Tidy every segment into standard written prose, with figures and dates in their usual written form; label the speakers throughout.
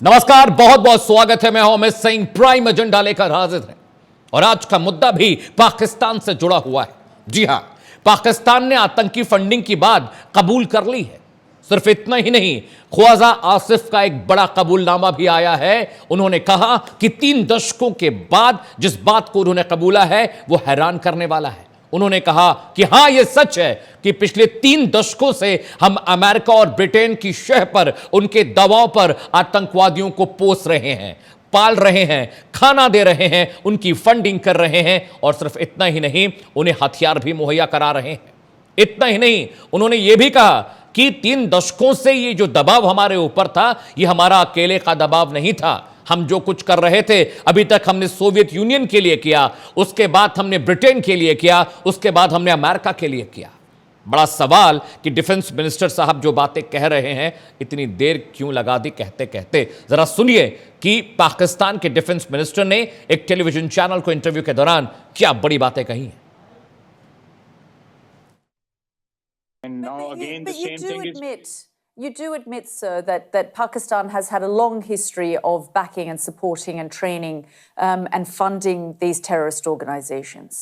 Speaker 1: नमस्कार, बहुत बहुत स्वागत है। मैं हूं अमित सिंह, प्राइम एजेंडा लेकर हाजिर है और आज का मुद्दा भी पाकिस्तान से जुड़ा हुआ है। जी हां, पाकिस्तान ने आतंकी फंडिंग की बात कबूल कर ली है। सिर्फ इतना ही नहीं, ख्वाजा आसिफ का एक बड़ा कबूलनामा भी आया है। उन्होंने कहा कि 3 दशकों के बाद जिस बात को उन्होंने कबूला है वो हैरान करने वाला है। उन्होंने कहा कि हां, यह सच है कि पिछले 3 दशकों से हम अमेरिका और ब्रिटेन की शह पर, उनके दबाव पर आतंकवादियों को पोस रहे हैं, पाल रहे हैं, खाना दे रहे हैं, उनकी फंडिंग कर रहे हैं और सिर्फ इतना ही नहीं, उन्हें हथियार भी मुहैया करा रहे हैं। इतना ही नहीं, उन्होंने यह भी कहा कि 3 दशकों से ये जो दबाव हमारे ऊपर था, यह हमारा अकेले का दबाव नहीं था। हम जो कुछ कर रहे थे अभी तक हमने सोवियत यूनियन के लिए किया, उसके बाद हमने ब्रिटेन के लिए किया, उसके बाद हमने अमेरिका के लिए किया। बड़ा सवाल कि डिफेंस मिनिस्टर साहब जो बातें कह रहे हैं, इतनी देर क्यों लगा दी कहते कहते। जरा सुनिए कि पाकिस्तान के डिफेंस मिनिस्टर ने एक टेलीविजन चैनल को इंटरव्यू के दौरान क्या बड़ी बातें कही हैं।
Speaker 2: And now again, the same thing is.
Speaker 3: You do admit, sir, that Pakistan has had a long history of backing and supporting and training and funding these terrorist organizations.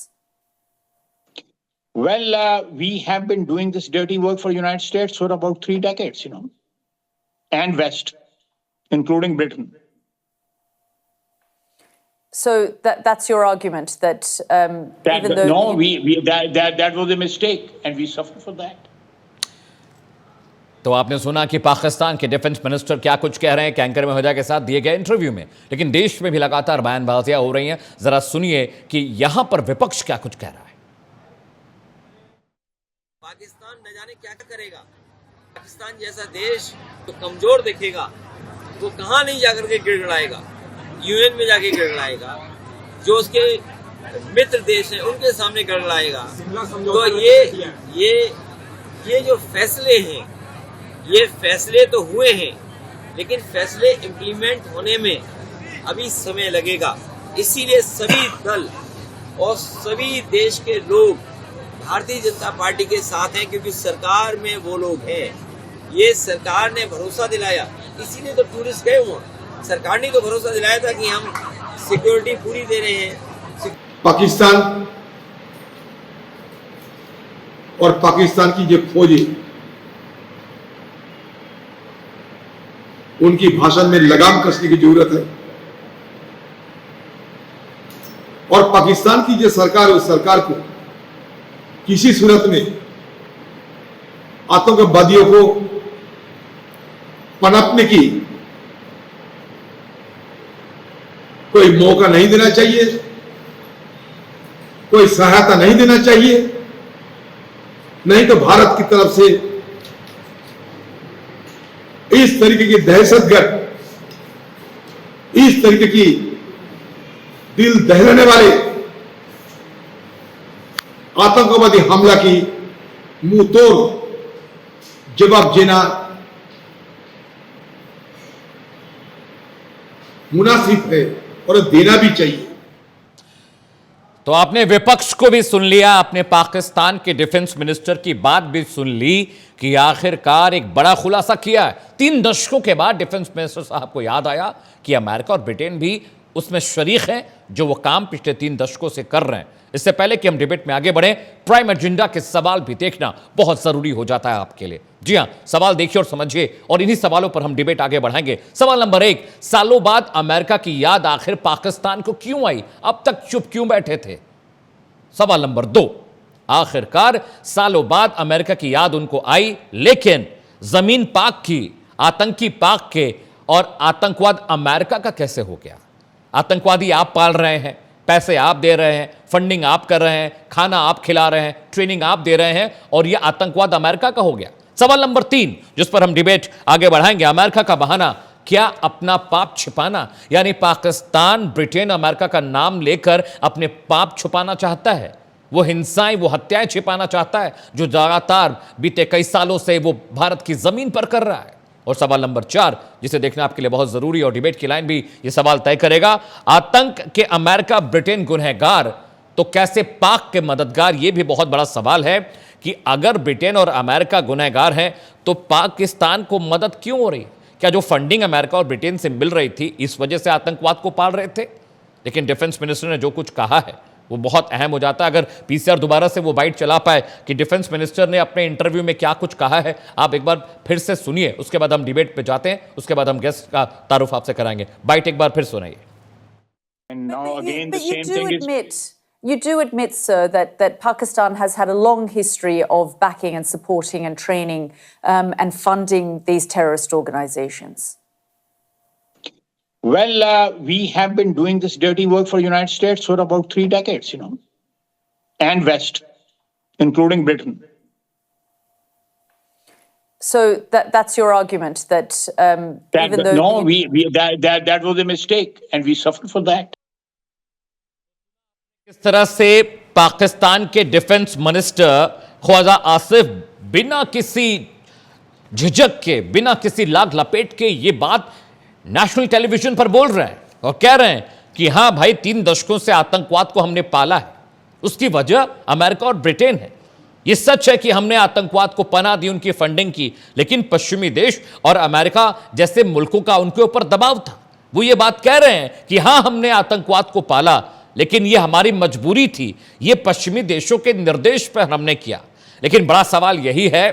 Speaker 2: Well, we have been doing this dirty work for the United States for about 3 decades, and West, including Britain.
Speaker 3: So that's your argument that even though
Speaker 2: that was a mistake, and we suffer for that.
Speaker 1: तो आपने सुना कि पाकिस्तान के defence minister क्या कुछ कह रहे हैं कैंकर महोदया के साथ दिए गए इंटरव्यू में। लेकिन देश में भी लगातार बयानबाजियां हो रही हैं। जरा सुनिए कि यहां पर विपक्ष क्या कुछ कह रहा है।
Speaker 4: पाकिस्तान न जाने क्या करेगा। पाकिस्तान जैसा देश तो कमजोर दिखेगा, वो कहां नहीं जाकर के गिड़गिड़ाएगा, यूएन में जाके गिड़गिड़ाएगा, जो उसके मित्र देश हैं उनके सामने गिड़गिड़ाएगा। तो ये जो फैसले हैं, ये फैसले तो हुए हैं, लेकिन फैसले इम्प्लीमेंट होने में अभी समय लगेगा। इसीलिए सभी दल और सभी देश के लोग भारतीय जनता पार्टी के साथ हैं, क्योंकि सरकार में वो लोग हैं। ये सरकार ने भरोसा दिलाया, इसीलिए तो टूरिस्ट गए हुए। सरकार ने तो भरोसा दिलाया था कि हम सिक्योरिटी पूरी दे रहे हैं।
Speaker 5: पाकिस्तान और पाकिस्तान की जो फौजी, उनकी भाषण में लगाम कसने की जरूरत है। और पाकिस्तान की जो सरकार है, उस सरकार को किसी सूरत में आतंकवादियों को पनपने की कोई मौका नहीं देना चाहिए, कोई सहायता नहीं देना चाहिए। नहीं तो भारत की तरफ से इस तरीके की दहशतगर्द, इस तरीके की दिल दहलाने वाले आतंकवादी हमला की मुंह तोड़ जवाब देना मुनासिब है और देना भी चाहिए।
Speaker 1: तो आपने विपक्ष को भी सुन लिया, आपने पाकिस्तान के डिफेंस मिनिस्टर की बात भी सुन ली कि आखिरकार एक बड़ा खुलासा किया है। 3 दशकों के बाद डिफेंस मिनिस्टर साहब को याद आया कि अमेरिका और ब्रिटेन भी उसमें शरीक हैं, जो वो काम पिछले 3 दशकों से कर रहे हैं। इससे पहले कि हम डिबेट में आगे बढ़े, प्राइम एजेंडा के सवाल भी देखना बहुत जरूरी हो जाता है आपके लिए। जी हां, सवाल देखिए और समझिए और इन्हीं सवालों पर हम डिबेट आगे बढ़ाएंगे। सवाल नंबर 1, सालों बाद अमेरिका की याद आखिर पाकिस्तान को क्यों आई? अब तक चुप क्यों बैठे थे? सवाल नंबर 2, आखिरकार सालों बाद अमेरिका की याद उनको आई, लेकिन जमीन पाक की, आतंकी पाक के, और आतंकवाद अमेरिका का कैसे हो गया? आतंकवादी आप पाल रहे हैं, पैसे आप दे रहे हैं, फंडिंग आप कर रहे हैं, खाना आप खिला रहे हैं, ट्रेनिंग आप दे रहे हैं, और यह आतंकवाद अमेरिका का हो गया। सवाल नंबर 3, जिस पर हम डिबेट आगे बढ़ाएंगे, अमेरिका का बहाना, क्या अपना पाप छिपाना, यानी पाकिस्तान ब्रिटेन अमेरिका का नाम लेकर अपने पाप छुपाना चाहता है, वो हिंसाएं, वो हत्याएं छिपाना चाहता है जो लगातार बीते कई सालों से वो भारत की जमीन पर कर रहा है। और सवाल नंबर 4, जिसे देखना आपके लिए बहुत जरूरी और डिबेट की लाइन भी ये सवाल तय करेगा, आतंक के अमेरिका ब्रिटेन गुनहगार तो कैसे पाक के मददगार? ये भी बहुत बड़ा सवाल है कि अगर ब्रिटेन और अमेरिका गुनहगार हैं तो पाकिस्तान को मदद क्यों हो रही? क्या जो फंडिंग अमेरिका और ब्रिटेन से मिल रही थी इस वजह से आतंकवाद को पाल रहे थे? लेकिन डिफेंस मिनिस्टर ने जो कुछ कहा है वो बहुत अहम हो जाता है। अगर पीसीआर दोबारा से वो बाइट चला पाए कि डिफेंस मिनिस्टर ने अपने इंटरव्यू में क्या कुछ कहा है, आप एक बार फिर से सुनिए, उसके बाद हम डिबेट पे जाते हैं, उसके बाद हम गेस्ट का तारुफ आपसे कराएंगे। बाइट एक बार फिर सुनाइए।
Speaker 2: And now again, the
Speaker 3: But you
Speaker 2: same
Speaker 3: do
Speaker 2: thing is.
Speaker 3: admit, you do admit, sir, that Pakistan has had a long history of backing and supporting and training and funding these terrorist organizations.
Speaker 2: Well, we have been doing this dirty work for the United States for about 3 decades, and West, including Britain.
Speaker 3: So that's your argument that even though
Speaker 2: No, that was a mistake, and we suffered for that.
Speaker 1: इस तरह से पाकिस्तान के defence minister Khwaja Asif बिना किसी झिझक के, बिना किसी लाग लपेट के ये बात नेशनल टेलीविजन पर बोल रहे हैं और कह रहे हैं कि हां भाई 3 दशकों से आतंकवाद को हमने पाला है, उसकी वजह अमेरिका और ब्रिटेन है। ये सच है कि हमने आतंकवाद को पनाह दी, उनकी फंडिंग की, लेकिन पश्चिमी देश और अमेरिका जैसे मुल्कों का उनके ऊपर दबाव था। वो ये बात कह रहे हैं कि हां हमने आतंकवाद को पाला, लेकिन ये हमारी मजबूरी थी, ये पश्चिमी देशों के निर्देश पर हमने किया। लेकिन बड़ा सवाल यही है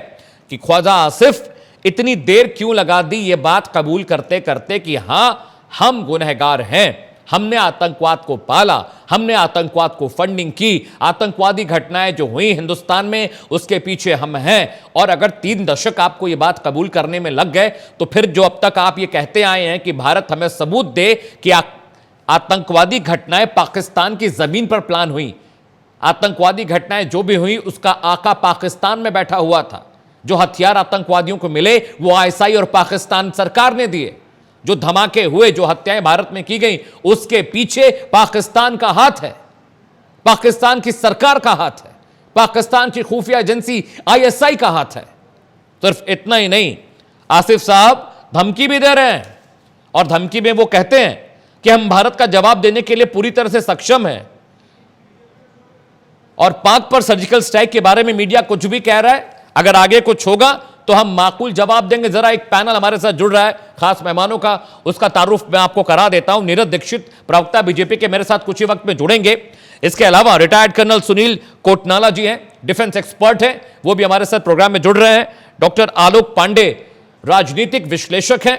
Speaker 1: कि ख्वाजा आसिफ इतनी देर क्यों लगा दी ये बात कबूल करते करते कि हां हम गुनहगार हैं, हमने आतंकवाद को पाला, हमने आतंकवाद को फंडिंग की, आतंकवादी घटनाएं जो हुई हिंदुस्तान में उसके पीछे हम हैं। और अगर 3 दशक आपको ये बात कबूल करने में लग गए तो फिर जो अब तक आप ये कहते आए हैं कि भारत हमें सबूत दे कि आतंकवादी घटनाएं पाकिस्तान की जमीन पर प्लान हुई, आतंकवादी घटनाएं जो भी हुई उसका आका पाकिस्तान में बैठा हुआ था, जो हथियार आतंकवादियों को मिले वो आईएसआई और पाकिस्तान सरकार ने दिए, जो धमाके हुए, जो हत्याएं भारत में की गई उसके पीछे पाकिस्तान का हाथ है, पाकिस्तान की सरकार का हाथ है, पाकिस्तान की खुफिया एजेंसी आईएसआई का हाथ है। सिर्फ इतना ही नहीं, आसिफ साहब धमकी भी दे रहे हैं और धमकी में वो कहते हैं कि हम भारत का जवाब देने के लिए पूरी तरह से सक्षम हैं। और पाक पर सर्जिकल स्ट्राइक के बारे में मीडिया कुछ भी कह रहा है, अगर आगे कुछ होगा तो हम माकूल जवाब देंगे। जरा एक पैनल हमारे साथ जुड़ रहा है खास मेहमानों का, उसका तारुफ मैं आपको करा देता हूं। नीरज दीक्षित प्रवक्ता बीजेपी के मेरे साथ कुछ ही वक्त में जुड़ेंगे। इसके अलावा रिटायर्ड कर्नल सुनील कोटनाला जी हैं, डिफेंस एक्सपर्ट हैं, वो भी हमारे साथ प्रोग्राम में जुड़ रहे हैं। डॉक्टर आलोक पांडे राजनीतिक विश्लेषक हैं,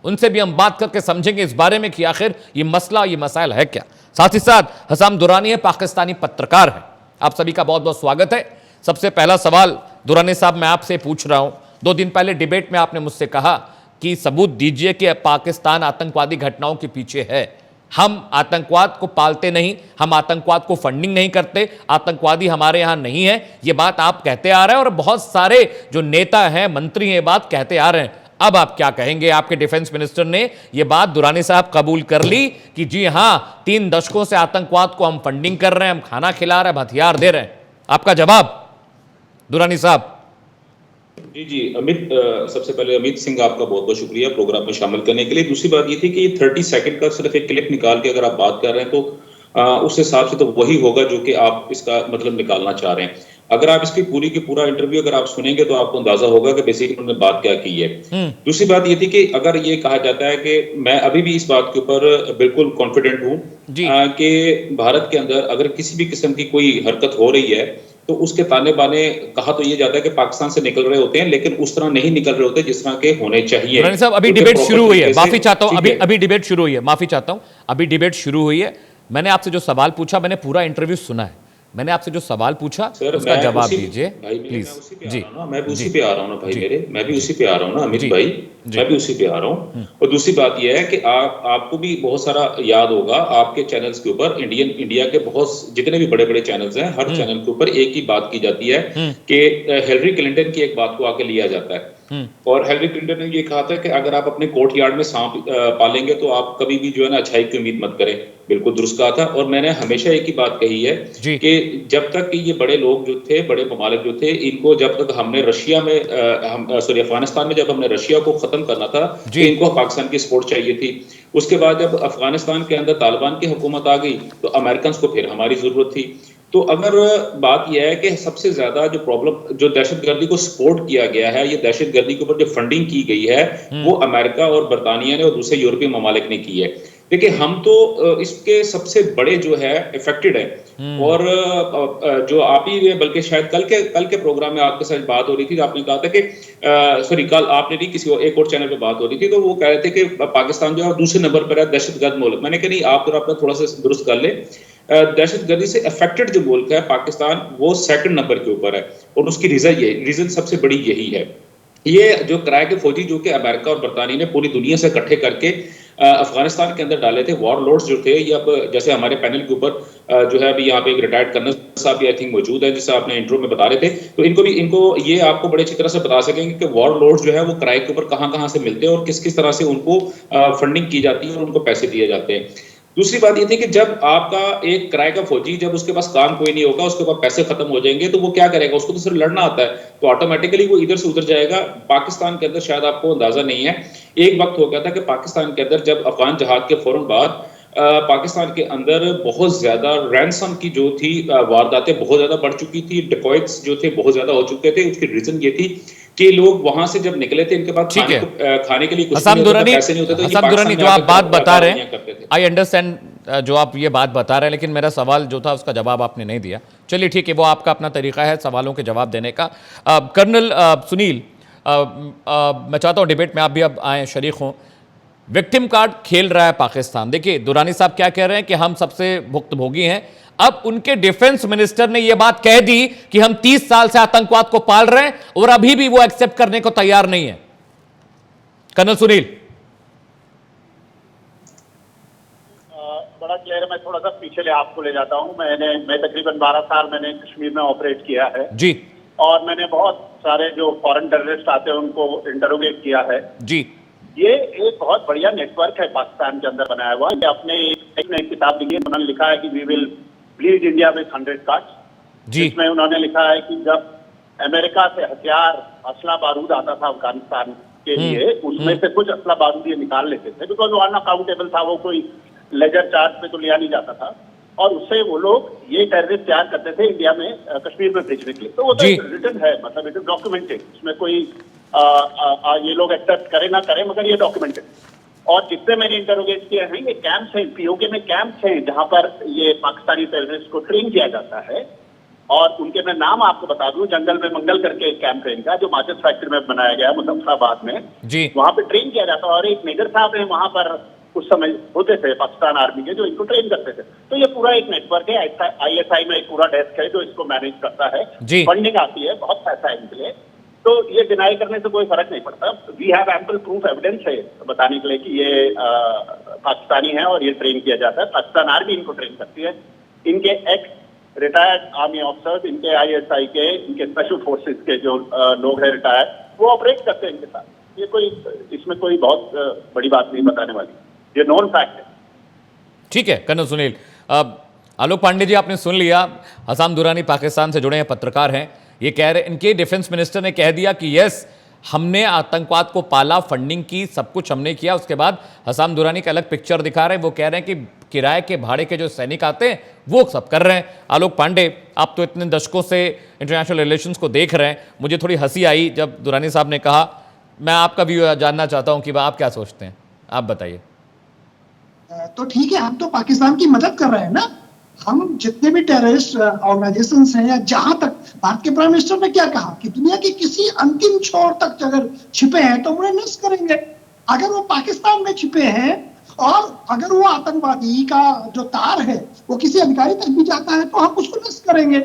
Speaker 1: उनसे भी हम बात करके समझेंगे इस बारे में कि आखिर ये मसला, ये मसाइल है क्या। साथ ही साथ हसाम दुरानी है, पाकिस्तानी पत्रकार है। आप सभी का बहुत बहुत स्वागत है। सबसे पहला सवाल दुरानी साहब मैं आपसे पूछ रहा हूं, 2 दिन पहले डिबेट में आपने मुझसे कहा कि सबूत दीजिए कि पाकिस्तान आतंकवादी घटनाओं के पीछे है। हम आतंकवाद को पालते नहीं, हम आतंकवाद को फंडिंग नहीं करते, आतंकवादी हमारे यहां नहीं है, ये बात आप कहते आ रहे हैं और बहुत सारे जो नेता हैं, मंत्री हैं, ये बात कहते आ रहे हैं। अब आप क्या कहेंगे? आपके डिफेंस मिनिस्टर ने यह बात दुरानी साहब कबूल कर ली कि जी हां 3 दशकों से आतंकवाद को हम फंडिंग कर रहे हैं, हम खाना खिला रहे हैं, हथियार दे रहे हैं। आपका जवाब दुरानी साहब?
Speaker 6: जी अमित, सबसे पहले अमित सिंह आपका बहुत बहुत शुक्रिया प्रोग्राम में शामिल करने के लिए। दूसरी बात ये थी कि 30 सेकंड का सिर्फ एक क्लिप निकाल के अगर आप बात कर रहे हैं तो उस हिसाब से तो वही होगा जो कि आप इसका मतलब निकालना चाह रहे हैं। अगर आप इसकी पूरी की पूरा इंटरव्यू अगर आप सुनेंगे तो आपको अंदाजा होगा कि बेसिकली उन्होंने बात क्या की है। दूसरी बात ये थी कि अगर ये कहा जाता है कि मैं अभी भी इस बात के ऊपर बिल्कुल कॉन्फिडेंट हूं कि भारत के अंदर अगर किसी भी किस्म की कोई हरकत हो रही है तो उसके ताने बाने कहा तो ये जाता है कि पाकिस्तान से निकल रहे होते हैं, लेकिन उस तरह नहीं निकल रहे होते जिस तरह के होने चाहिए।
Speaker 1: साहब अभी डिबेट शुरू हुई है, माफी चाहता हूं, अभी डिबेट शुरू हुई है, माफी चाहता हूं, अभी डिबेट शुरू हुई है। मैंने आपसे जो सवाल पूछा, मैंने पूरा इंटरव्यू सुना है, मैंने आपसे जो सवाल पूछा उसका जवाब दीजिए प्लीज। जी
Speaker 6: मैं भी उसी पे आ रहा हूँ ना भाई मेरे, मैं भी उसी पे आ रहा हूँ ना अमित भाई, मैं भी उसी पे आ रहा हूँ। और दूसरी बात यह है कि आपको भी बहुत सारा याद होगा, आपके चैनल्स के ऊपर इंडिया के बहुत जितने भी बड़े बड़े चैनल्स हैं, हर चैनल के ऊपर एक ही बात की जाती है कि हिलरी क्लिंटन की एक बात को आके लिया जाता है। और हिलरी क्लिंटन ने ये कहा था कि अगर आप अपने कोर्ट यार्ड में सांप पालेंगे तो आप कभी भी जो है ना अच्छाई की उम्मीद मत करें। बिल्कुल दुरुस्त कहा था। और मैंने हमेशा एक ही बात कही है कि जब तक ये बड़े लोग जो थे, बड़े ममालिक जो थे, इनको जब तक हमने रशिया में अफगानिस्तान में जब हमने रशिया को खत्म करना था तो इनको पाकिस्तान की सपोर्ट चाहिए थी। उसके बाद जब अफगानिस्तान के अंदर तालिबान की हुकूमत आ गई तो अमेरिकन को फिर हमारी जरूरत थी। तो अगर बात यह है कि सबसे ज्यादा जो प्रॉब्लम जो दहशतगर्दी को सपोर्ट किया गया है, ये दहशतगर्दी के ऊपर जो फंडिंग की गई है वो अमेरिका और बरतानिया ने और दूसरे यूरोपीय ममालिक ने की है। देखिए हम तो इसके सबसे बड़े जो है इफेक्टेड है। और जो आप ही बल्कि शायद कल के प्रोग्राम में आपके साथ बात हो रही थी, आपने कहा था कि सॉरी कल आपने नहीं किसी एक और चैनल पे बात हो रही थी, तो वो कह रहे थे कि पाकिस्तान जो है दूसरे नंबर पर है दहशतगर्द मुल्क। मैंने कहा नहीं, आप तो अपना थोड़ा सा दुरुस्त कर ले, दहशतगर्दी से अफेक्टेड जो मुल्क है पाकिस्तान वो सेकंड नंबर के ऊपर है। और उसकी रीजन सबसे बड़ी यही है, ये जो किराए के फौजी जो कि अमेरिका और बरतानिया ने पूरी दुनिया से इकट्ठे करके अफगानिस्तान के अंदर डाले थे, वॉरलॉर्ड्स जो थे, ये अब जैसे हमारे पैनल के ऊपर जो है अभी यहाँ पे एक रिटायर्ड कर्नल साहब भी आई थिंक मौजूद है, जिसे आपने इंट्रो में बता रहे थे, तो इनको ये आपको बड़े अच्छी तरह से बता सकेंगे कि वॉरलॉर्ड्स जो है वो किराए के ऊपर कहाँ से मिलते हैं और किस किस तरह से उनको फंडिंग की जाती है और उनको पैसे दिए जाते हैं। दूसरी बात ये थी कि जब आपका एक किराए का फौजी, जब उसके पास काम कोई नहीं होगा, उसके पास पैसे खत्म हो जाएंगे, तो वो क्या करेगा? उसको तो सिर्फ लड़ना आता है, तो ऑटोमेटिकली वो इधर से उधर जाएगा। पाकिस्तान के अंदर शायद आपको अंदाजा नहीं है, एक वक्त हो गया था कि पाकिस्तान के अंदर जब अफगान जहाद के फौरन बाद पाकिस्तान के अंदर बहुत ज्यादा रैंसम की जो थी वारदातें बहुत ज्यादा बढ़ चुकी थी, डिकॉइट्स जो थे बहुत ज्यादा हो चुके थे। उसकी रीजन ये थी कि लोग वहां से जब निकले थे, इनके पास खाने के लिए कुछ
Speaker 1: हसाम दुरानी,
Speaker 6: पैसे नहीं होते, तो
Speaker 1: हसाम दुरानी जो आप बात बता रहे हैं, आई अंडरस्टैंड जो आप ये बात बता रहे हैं, लेकिन मेरा सवाल जो था उसका जवाब आपने नहीं दिया। चलिए ठीक है, वो आपका अपना तरीका है सवालों के जवाब देने का। कर्नल सुनील, मैं चाहता हूँ डिबेट में आप भी अब आए, शरीक हों। विक्टिम कार्ड खेल रहा है पाकिस्तान। देखिए दुरानी साहब क्या कह रहे हैं कि हम सबसे भुक्तभोगी हैं। अब उनके डिफेंस मिनिस्टर ने यह बात कह दी कि हम 30 साल से आतंकवाद को पाल रहे हैं और अभी भी वो एक्सेप्ट करने को तैयार नहीं है। कर्नल सुनील,
Speaker 7: बड़ा क्लियर है। मैं थोड़ा सा पीछे आपको ले जाता हूँ। मैं तकरीबन 12 साल मैंने कश्मीर में ऑपरेट किया है
Speaker 1: जी, और
Speaker 7: मैंने बहुत सारे जो फॉरेन टेररिस्ट आते हैं उनको इंटरोगेट किया है
Speaker 1: जी।
Speaker 7: ये एक बहुत बढ़िया नेटवर्क है पाकिस्तान के अंदर बनाया हुआ। ये अपने एक किताब लिखी है, उन्होंने लिखा है कि we will bleed India with 100 cards जी। इसमें उन्होंने लिखा है कि जब अमेरिका से हथियार, असला बारूद आता था अफगानिस्तान के लिए, उसमें से कुछ असला बारूद ये निकाल लेते थे, बिकॉज वो अनअकाउंटेबल था, वो कोई लेजर चार्ज पे तो लिया नहीं जाता था, और उससे वो लोग ये टेररिस्ट तैयार करते थे इंडिया में, कश्मीर में भेजने के लिए। तो वो तो रिटन है, मतलब इट इज डॉक्यूमेंटेड, इसमें कोई ये लोग एक्सेप्ट करे ना करे, मगर ये डॉक्यूमेंटेड। और जितने मैंने इंटरोगेट किए हैं, ये कैंप्स हैं, पीओके में कैंप्स हैं जहां पर ये पाकिस्तानी टेररिस्ट को ट्रेन किया जाता है। और उनके मैं नाम आपको बता दूं, जंगल में मंगल करके एक कैंप है इनका, जो माचिस फैक्ट्री में बनाया गया मुजफ्फराबाद में जी। वहां पे ट्रेन किया जाता है, और एक मेजर साहब है वहां पर उस समय होते थे पाकिस्तान आर्मी के, जो इनको ट्रेन करते थे। तो ये पूरा एक नेटवर्क है। ISI में एक पूरा डेस्क है जो इसको मैनेज करता है, फंडिंग आती है, बहुत पैसा है इनके लिए। तो ये डिनाई करने से कोई फर्क नहीं पड़ता। We have ample proof, evidence है बताने के लिए कि ये पाकिस्तानी है और ये ट्रेन किया जाता है। पाकिस्तान आर्मी इनको ट्रेन करती है। इनके एक्स रिटायर्ड आर्मी ऑफिसर्स, इनके ISI के, इनके स्पेशल फोर्सेस के जो लोग हैं रिटायर्ड, वो ऑपरेट करते हैं इनके साथ। ये कोई इसमें कोई बहुत बड़ी बात नहीं बताने वाली, ये नॉन फैक्ट है।
Speaker 1: ठीक है कर्नल सुनील। आलोक पांडे जी, आपने सुन लिया, हसाम दुरानी पाकिस्तान से जुड़े हैं, पत्रकार हैं। ये कह रहे, इनके डिफेंस मिनिस्टर ने कह दिया कि यस, हमने आतंकवाद को पाला, फंडिंग की, सब कुछ हमने किया। उसके बाद हसाम दुरानी का अलग पिक्चर दिखा रहे हैं, वो कह रहे हैं कि किराए के भाड़े के जो सैनिक आते हैं वो सब कर रहे हैं। आलोक पांडे, आप तो इतने दशकों से इंटरनेशनल रिलेशंस को देख रहे हैं, मुझे थोड़ी हंसी आई जब दुरानी साहब ने कहा। मैं आपका व्यू जानना चाहता हूं कि आप क्या सोचते हैं, आप बताइए।
Speaker 8: तो ठीक है, हम तो पाकिस्तान की मदद कर रहे हैं ना। हम जितने भी टेररिस्ट ऑर्गेनाइजेशंस हैं, या जहां तक भारत के प्राइम मिनिस्टर ने क्या कहा कि दुनिया के किसी अंतिम छोर तक अगर छिपे हैं तो उन्हें नष्ट करेंगे। अगर वो पाकिस्तान में छिपे हैं और अगर वो आतंकवादी का जो तार है वो किसी अधिकारी तक भी जाता है तो हम उसको नष्ट करेंगे।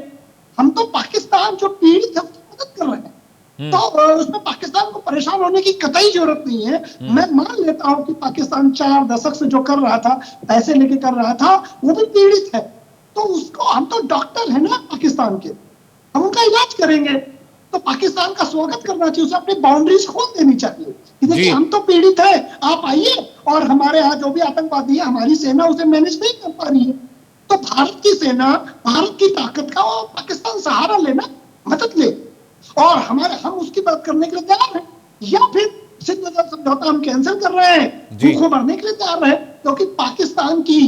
Speaker 8: हम तो पाकिस्तान जो पीड़ित है उसकी मदद कर रहे हैं, तो उसमें पाकिस्तान को परेशान होने की कतई जरूरत नहीं है। मैं मान लेता हूं कि पाकिस्तान 4 दशक से जो कर रहा था, पैसे लेके कर रहा था, वो भी पीड़ित है। तो उसको, हम तो डॉक्टर है ना पाकिस्तान के, हम उनका इलाज करेंगे। तो पाकिस्तान का स्वागत करना चाहिए, उसे अपनी बाउंड्रीज खोल देनी चाहिए कि देखिए हम तो पीड़ित है, आप आइए, और हमारे यहाँ जो भी आतंकवादी है, हमारी सेना उसे मैनेज नहीं कर पा रही है, तो भारत की सेना, भारत की ताकत का और पाकिस्तान सहारा लेना, मदद ले, और हम उसकी मदद करने के लिए तैयार हैं। या फिर सिंध नजर समझौता हम कैंसिल कर रहे हैं, भूखों मरने के लिए तैयार है, क्योंकि पाकिस्तान की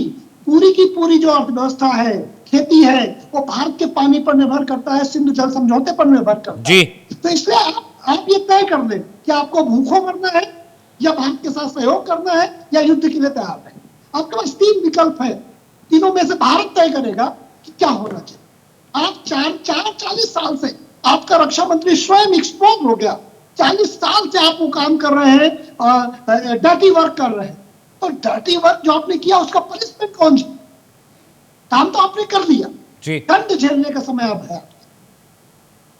Speaker 8: पूरी जो अर्थव्यवस्था है, खेती है वो भारत के पानी पर निर्भर करता है, सिंधु जल समझौते पर निर्भर करता है।
Speaker 1: जी
Speaker 8: तो इसलिए आप ये तय कर लें कि आपको भूखों मरना है या भारत के साथ सहयोग करना है या युद्ध के लिए तैयार है। आपके पास 3 विकल्प है, तीनों में से भारत तय करेगा कि क्या होना चाहिए। आप 40 साल से आपका रक्षा मंत्री स्वयं एक्सपोज हो गया, 40 साल से आप वो काम कर रहे हैं, डर्टी वर्क कर रहे हैं। तो डर्टी वर्क जो आपने किया उसका पनिशमेंट कौन सा? काम तो आपने कर लिया,
Speaker 1: जी
Speaker 8: दंड झेलने का समय अब है।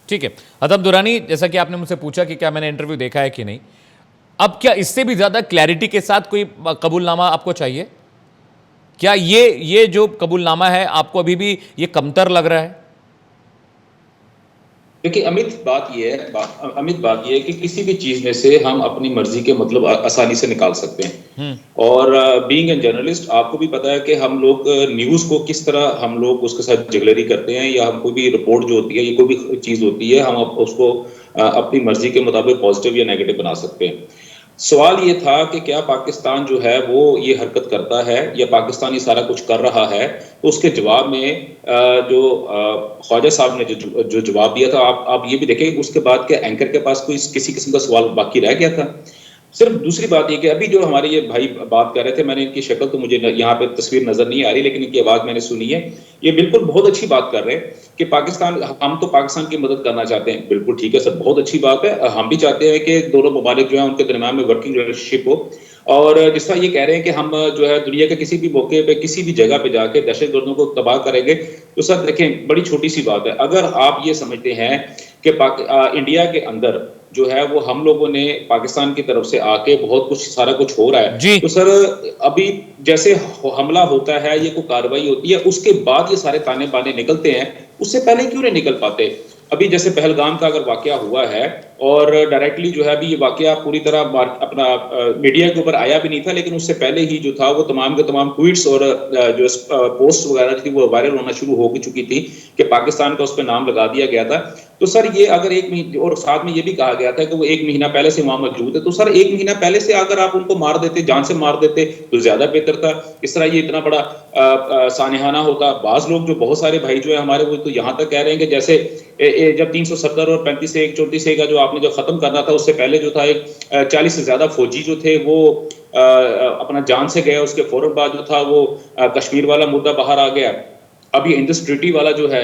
Speaker 1: ठीक है। अदब दुरानी, जैसा कि आपने मुझसे पूछा कि क्या मैंने इंटरव्यू देखा है कि नहीं, अब क्या इससे भी ज्यादा क्लैरिटी के साथ कोई कबूलनामा आपको चाहिए? क्या ये जो कबूलनामा है आपको अभी भी ये कमतर लग रहा है?
Speaker 6: देखिए अमित, बात ये है कि किसी भी चीज में से हम अपनी मर्जी के मतलब आसानी से निकाल सकते हैं। और बीइंग एन जर्नलिस्ट आपको भी पता है कि हम लोग न्यूज को किस तरह हम लोग उसके साथ जगलरी करते हैं, या हमको भी रिपोर्ट जो होती है, ये कोई भी चीज होती है, हम उसको अपनी मर्जी के मुताबिक पॉजिटिव या नेगेटिव बना सकते हैं। सवाल ये था कि क्या पाकिस्तान जो है वो ये हरकत करता है या पाकिस्तान ये सारा कुछ कर रहा है? तो उसके जवाब में जो ख्वाजा साहब ने जो जवाब दिया था, आप ये भी देखें उसके बाद के एंकर के पास कोई किसी किस्म का सवाल बाकी रह गया था? सिर्फ दूसरी बात ये कि अभी जो हमारे ये भाई बात कर रहे थे, मैंने इनकी शक्ल तो मुझे यहाँ पे तस्वीर नजर नहीं आ रही, लेकिन इनकी आवाज मैंने सुनी है। ये बिल्कुल बहुत अच्छी बात कर रहे हैं कि पाकिस्तान, हम तो पाकिस्तान की मदद करना चाहते हैं। बिल्कुल ठीक है सर, बहुत अच्छी बात है। हम भी चाहते हैं कि दोनों ममालिक जो है उनके दरमियान में वर्किंग रिलेशनशिप हो। और जिस तरह ये कह रहे हैं कि हम जो है दुनिया के किसी भी मौके पे किसी भी जगह पे जाके दहशतगर्दों को तबाह करेंगे, तो सर देखें बड़ी छोटी सी बात है। अगर आप ये समझते हैं कि इंडिया के अंदर जो है वो हम लोगों ने पाकिस्तान की तरफ से आके बहुत कुछ सारा कुछ हो रहा है, तो सर अभी जैसे हमला होता है, ये कोई कार्रवाई होती है, उसके बाद ये सारे ताने बाने निकलते हैं, उससे पहले क्यों नहीं निकल पाते? अभी जैसे पहलगाम का अगर वाकया हुआ है और डायरेक्टली जो है अभी ये वाकया पूरी तरह अपना मीडिया के ऊपर आया भी नहीं था, लेकिन उससे पहले ही जो था वो तमाम के तमाम ट्वीट्स और जो पोस्ट वगैरह थी वो वायरल होना शुरू हो चुकी थी कि पाकिस्तान का उस पर नाम लगा दिया गया था। तो सर ये अगर 1 महीने, और साथ में ये भी कहा गया था कि वो 1 महीना पहले से वहां मौजूद है, तो सर 1 महीना पहले से अगर आप उनको मार देते, जान से मार देते, तो ज्यादा बेहतर था। इस तरह ये इतना बड़ा सानिहाना होता। बाज लोग जो बहुत सारे भाई जो है हमारे, वो तो यहाँ तक कह रहे हैं कि जैसे जब 370 और 35 34 का जो आपने जो खत्म करना था, उससे पहले जो था एक 40 से ज्यादा फौजी जो थे वो अपना जान से गए। उसके फौरन बाद जो था वो कश्मीर वाला मुद्दा बाहर आ गया। अब ये इंडस ट्रीटी वाला जो है,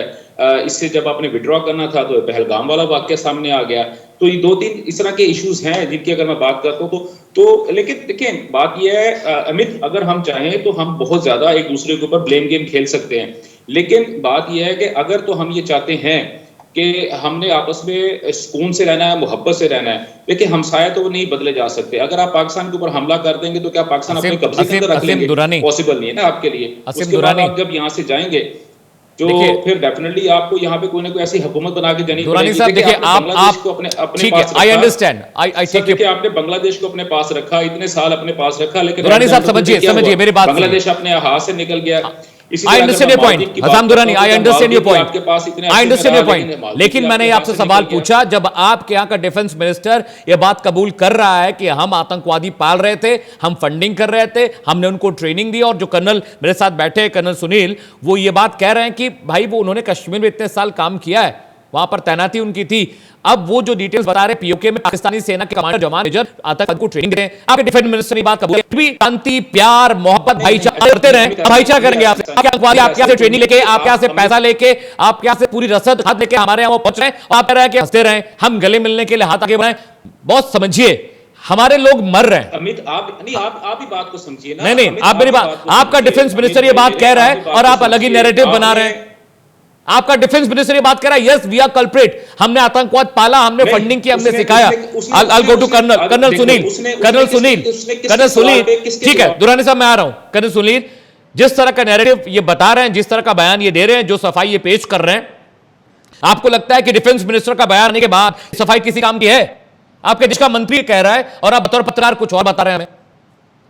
Speaker 6: इससे जब आपने विड्रॉ करना था तो पहलगाम वाला वाकया सामने आ गया। तो ये 2-3 इस तरह के इश्यूज हैं जिनकी अगर मैं बात करता हूँ तो लेकिन देखें बात यह है अमित, अगर हम चाहें तो हम बहुत ज्यादा एक दूसरे के ऊपर ब्लेम गेम खेल सकते हैं, लेकिन बात यह है कि अगर तो हम ये चाहते हैं कि हमने आपस में सुकून से रहना है, मोहब्बत से रहना है, लेकिन हमसाया तो वो नहीं बदले जा सकते। अगर आप पाकिस्तान के ऊपर हमला कर देंगे तो क्या पाकिस्तान अपने कब्जे के अंदर रख लेंगे? पॉसिबल नहीं है ना आपके लिए। उसके बाद आप जब यहाँ से जाएंगे तो फिर डेफिनेटली आपको यहाँ पे कोई ना कोई ऐसी हुकूमत बना के जानी पड़ेगी। देखिए आप को अपने पास, I understand, I take it. आपने बांग्लादेश को अपने पास रखा, इतने साल अपने पास रखा, लेकिन
Speaker 1: दुरानी साहब समझिए मेरी बात,
Speaker 6: बांग्लादेश अपने हाथ से निकल गया।
Speaker 1: I understand your point, हज़ाम Durrani, I understand your point, I understand your point। लेकिन मैंने आपसे सवाल पूछा, जब आपके यहाँ का डिफेंस मिनिस्टर ये बात कबूल कर रहा है कि हम आतंकवादी पाल रहे थे, हम फंडिंग कर रहे थे, हमने उनको ट्रेनिंग दी, और जो कर्नल मेरे साथ बैठे हैं कर्नल सुनील, वो ये बात कह रहे हैं कि भाई वो उन्होंने कश्मीर में इतने साल काम किया है, वहां पर तैनाती उनकी थी। अब वो जो डिटेल्स बता रहे पीओके में पाकिस्तानी सेना के कमांडर जवान मेजर आतंकवाद को ट्रेनिंग दे रहे हैं, आपके डिफेंस मिनिस्टर ने बात कबूल की, शांति प्यार मोहब्बत भाईचारा करते रहे, भाईचारा करेंगे आपसे। आप क्या से ट्रेनिंग लेके, आप क्या से पैसा लेके, आप क्या से पूरी रसद हाथ लेके हमारे यहाँ वो पहुंच रहे हैं, और आप कह रहे हैं कि हंसते रहे, हम गले मिलने के लिए हाथ आगे बढ़ाएं। बहुत समझिए, हमारे लोग मर रहे हैं।
Speaker 6: अमित आप ही बात को समझिए ना।
Speaker 1: नहीं आप मेरी बात, आपका डिफेंस मिनिस्टर ये बात कह रहा है और आप अलग ही नैरेटिव बना रहे हैं। आपका डिफेंस मिनिस्टर ये बात कर रहा है, यस वी आर कल्प्रिट, हमने आतंकवाद पाला, हमने फंडिंग की, हमने सिखाया। I'll go to colonel Sunil, ठीक है दुरानी साहब मैं आ रहा हूं। कर्नल सुनील, जिस तरह का नैरेटिव ये बता रहे हैं, जिस तरह का बयान ये दे रहे हैं, जो सफाई ये पेश कर रहे हैं, आपको लगता है कि डिफेंस मिनिस्टर का बयान आने के बाद सफाई किसी काम की है? आपके देश का मंत्री कह रहा है और आप बतौर पत्रकार कुछ और बता रहे हैं हमें।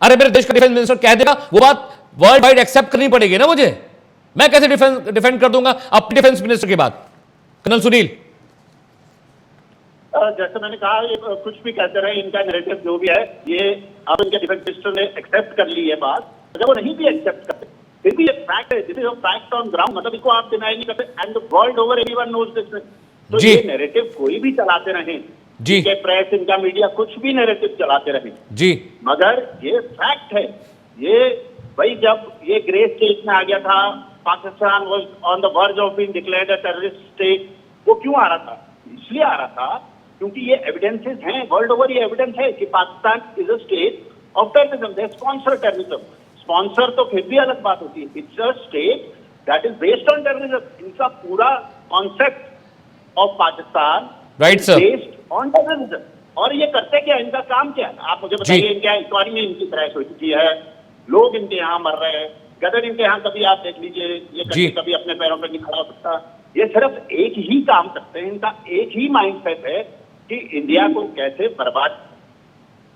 Speaker 1: अरे मेरे देश का डिफेंस मिनिस्टर कह देगा, वो बात वर्ल्ड वाइड एक्सेप्ट करनी पड़ेगी ना मुझे। मैं कैसे डिफेंड कर दूंगा अपने डिफेंस मिनिस्टर की बात? कर्नल सुनील,
Speaker 7: जैसे मैंने कहा, ये कुछ भी कहते रहे, इनका नैरेटिव जो भी है, ये अब इनके डिफेंस मिनिस्टर ने एक्सेप्ट कर ली है बात। अगर वो नहीं भी एक्सेप्ट करते, फिर भी ये फैक्ट है, this is a fact on ground, मतलब इसको आप डिनाई नहीं करते, and the world over everyone knows this. तो
Speaker 1: जी।
Speaker 7: ये नैरेटिव कोई भी चलाते रहे,
Speaker 1: जी।
Speaker 7: इनके प्रेस, इनका मीडिया कुछ भी नैरेटिव चलाते रहे,
Speaker 1: जी,
Speaker 7: मगर ये फैक्ट है। ये भाई जब ये ग्रे स्टेट में आ गया था, Pakistan was on the verge of being declared a terrorist state, वो क्यों आ रहा था? इसलिए आ रहा था क्योंकि ये एविडेंसेस हैं, वर्ल्ड ओवर ये एविडेंस है कि Pakistan is a state of terrorism, they sponsor terrorism. Sponsor तो फिर भी अलग बात होती है, it's a state that is based on terrorism. इनका पूरा concept of Pakistan
Speaker 1: Right, sir.
Speaker 7: Based on terrorism. और ये करते क्या, इनका काम क्या है? आप मुझे बताइए, इनके यहाँ इंक्वायरी में इनकी क्रैश हो चुकी है, लोग इनके यहाँ मर रहे हैं, गदर इनके यहाँ कभी आप देख लीजिए, ये
Speaker 1: जी।
Speaker 7: कभी अपने पैरों पर नहीं खड़ा हो सकता। ये सिर्फ एक ही काम करते हैं, इनका एक ही माइंडसेट है कि इंडिया को कैसे बर्बाद,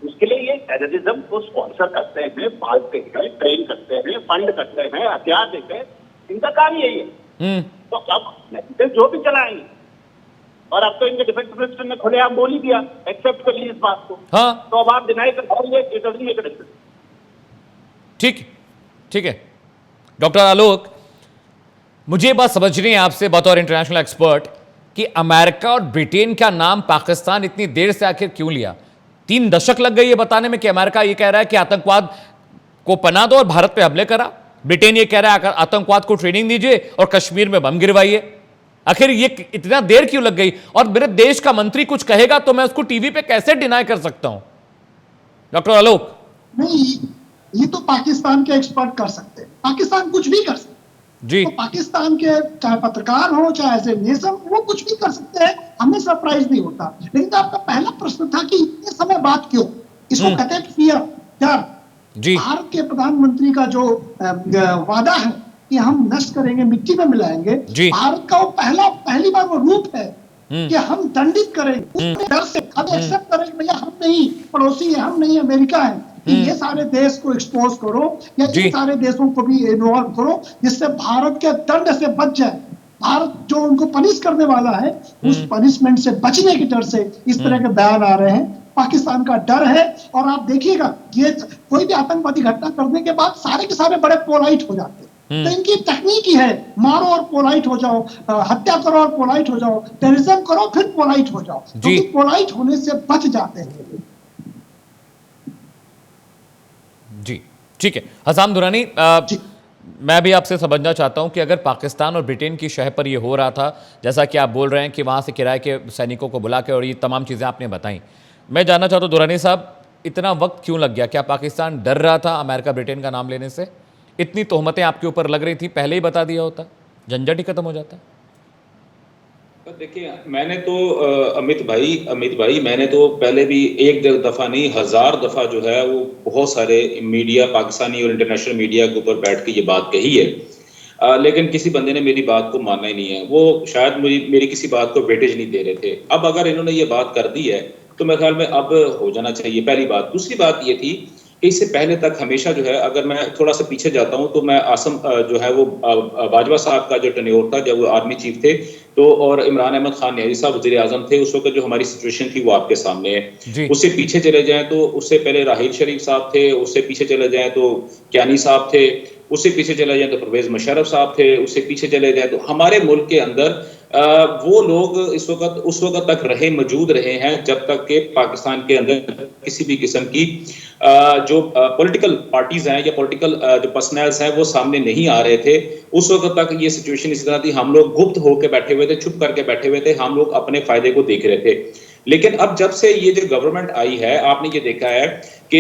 Speaker 7: उसके लिए ये टेररिज्म को स्पॉन्सर करते हैं, पालते हैं, ट्रेन करते हैं, फंड करते हैं, हथियार देते हैं, इनका काम यही है। तो अब जो भी चलाएंगे, और अब तो इनके डिफेंस मिनिस्टर ने खुलेआम बोल ही दिया, एक्सेप्ट कर ली इस बात को।
Speaker 1: हाँ।
Speaker 7: तो अब आप डिनाई कर पाएंगे, it doesn't make a difference.
Speaker 1: ठीक, ठीक है डॉक्टर आलोक, मुझे बात समझनी है आपसे बतौर इंटरनेशनल एक्सपर्ट कि अमेरिका और ब्रिटेन का नाम पाकिस्तान इतनी देर से आखिर क्यों लिया? 3 दशक लग गई ये बताने में कि अमेरिका ये कह रहा है कि आतंकवाद को पनाह दो और भारत पे हमले करा, ब्रिटेन ये कह रहा है आतंकवाद को ट्रेनिंग दीजिए और कश्मीर में बम गिरवाइए। आखिर ये इतना देर क्यों लग गई? और मेरे देश का मंत्री कुछ कहेगा तो मैं उसको टीवी पे कैसे डिनाई कर सकता हूं? डॉक्टर आलोक।
Speaker 8: नहीं, ये तो पाकिस्तान के एक्सपर्ट कर सकते हैं, पाकिस्तान कुछ भी कर सकते हैं
Speaker 1: जी।
Speaker 8: तो पाकिस्तान के चाहे पत्रकार हो चाहे एज ए नेशन, वो कुछ भी कर सकते हैं, हमें सरप्राइज नहीं होता। लेकिन तो आपका पहला प्रश्न था कि इतने समय बाद क्यों, इसको कहते हैं फियर, डर।
Speaker 1: जी।
Speaker 8: भारत के प्रधानमंत्री का जो वादा है कि हम नष्ट करेंगे, मिट्टी में मिलाएंगे, भारत का वो पहली बार वो रूप है कि हम दंडित करेंगे, उसके डर से हम एक्सेप्ट करेंगे, भैया हम नहीं पड़ोसी है, हम नहीं अमेरिका है, ये सारे देश को एक्सपोज करो या ये सारे देशों को भी इन्वॉल्व करो, जिससे भारत के दंड से बच जाए। भारत जो उनको पनिश करने वाला है, उस पनिशमेंट से बचने के डर से इस तरह के बयान आ रहे हैं। पाकिस्तान का डर है, और आप देखिएगा ये कोई भी आतंकवादी घटना करने के बाद सारे के सारे बड़े पोलाइट हो जाते हैं। तो इनकी तकनीक ही है, मारो और पोलाइट हो जाओ, हत्या करो और पोलाइट हो जाओ, टेररिज्म करो फिर पोलाइट हो जाओ, क्योंकि पोलाइट होने से बच जाते हैं।
Speaker 1: जी, ठीक है हसाम दुरानी, मैं भी आपसे समझना चाहता हूं कि अगर पाकिस्तान और ब्रिटेन की शह पर यह हो रहा था, जैसा कि आप बोल रहे हैं कि वहां से किराए के सैनिकों को बुला के और ये तमाम चीज़ें आपने बताई, मैं जानना चाहता हूं दुरानी साहब, इतना वक्त क्यों लग गया? क्या पाकिस्तान डर रहा था अमेरिका ब्रिटेन का नाम लेने से? इतनी तोहमतें आपके ऊपर लग रही थी, पहले ही बता दिया होता, झंझट ही खत्म हो जाता।
Speaker 6: देखिए, मैंने तो अमित भाई मैंने तो पहले भी एक दफा नहीं 1000 दफा जो है वो बहुत सारे मीडिया, पाकिस्तानी और इंटरनेशनल मीडिया के ऊपर बैठ के ये बात कही है, लेकिन किसी बंदे ने मेरी बात को मानना ही नहीं है। वो शायद मेरी किसी बात को वेटेज नहीं दे रहे थे। अब अगर इन्होंने ये बात कर दी है तो मेरे ख्याल में अब हो जाना चाहिए, पहली बात। दूसरी बात ये थी कि इससे पहले तक हमेशा जो है, अगर मैं थोड़ा सा पीछे जाता हूं तो मैं आसम जो है वो बाजवा साहब का जो टेन्योर था जब वो आर्मी चीफ थे, तो और इमरान अहमद खान न्याजी साहब वज़ीर आज़म थे, उस वक्त जो हमारी सिचुएशन थी वो आपके सामने है। उससे पीछे चले जाएं तो उससे पहले राहील शरीफ साहब थे, उससे पीछे चले जाएं तो क्यानी साहब थे, उससे पीछे चले जाएं तो परवेज मुशर्रफ साहब थे, उससे पीछे चले जाएं तो हमारे मुल्क के अंदर वो लोग उस वक्त तक मौजूद रहे हैं जब तक के पाकिस्तान के अंदर किसी भी किस्म की जो पॉलिटिकल पार्टीज हैं या पॉलिटिकल जो पर्सनल्स हैं वो सामने नहीं आ रहे थे। उस वक्त तक ये सिचुएशन इस तरह थी, हम लोग गुप्त होकर बैठे हुए थे, चुप करके बैठे हुए थे, हम लोग अपने फायदे को देख रहे थे। लेकिन अब जब से ये जो गवर्नमेंट आई है, आपने ये देखा है कि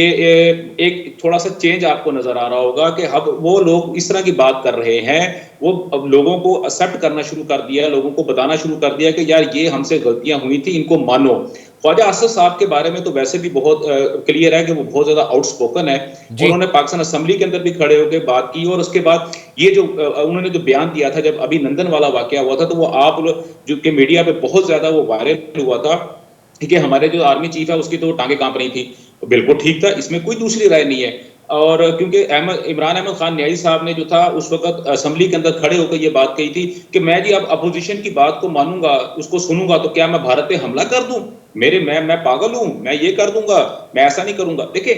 Speaker 6: एक थोड़ा सा चेंज आपको नजर आ रहा होगा कि अब वो लोग इस तरह की बात कर रहे हैं, वो अब लोगों को एक्सेप्ट करना शुरू कर दिया, लोगों को बताना शुरू कर दिया कि यार ये हमसे गलतियां हुई थी, इनको मानो। ख्वाजा असद साहब के बारे में तो वैसे भी बहुत क्लियर है कि वो बहुत ज्यादा आउटस्पोकन है। उन्होंने पाकिस्तान असेंबली के अंदर भी खड़े होकर बात की, और उसके बाद ये जो उन्होंने जो बयान दिया था जब अभिनंदन वाला वाकया हुआ था, तो वो आप जो कि मीडिया पे बहुत ज्यादा वो वायरल हुआ था कि हमारे जो आर्मी चीफ है उसकी तो टांगे कांप रही थी। बिल्कुल ठीक था, इसमें कोई दूसरी राय नहीं है। और क्योंकि इमरान अहमद खान न्याजी साहब ने जो था उस वक्त असेंबली के अंदर खड़े होकर ये बात कही थी कि मैं जी अब अपोजिशन की बात को मानूंगा, उसको सुनूंगा तो क्या मैं भारत पे हमला कर दूं? मैं पागल हूं, मैं ये कर दूंगा, मैं ऐसा नहीं करूंगा। देखिए,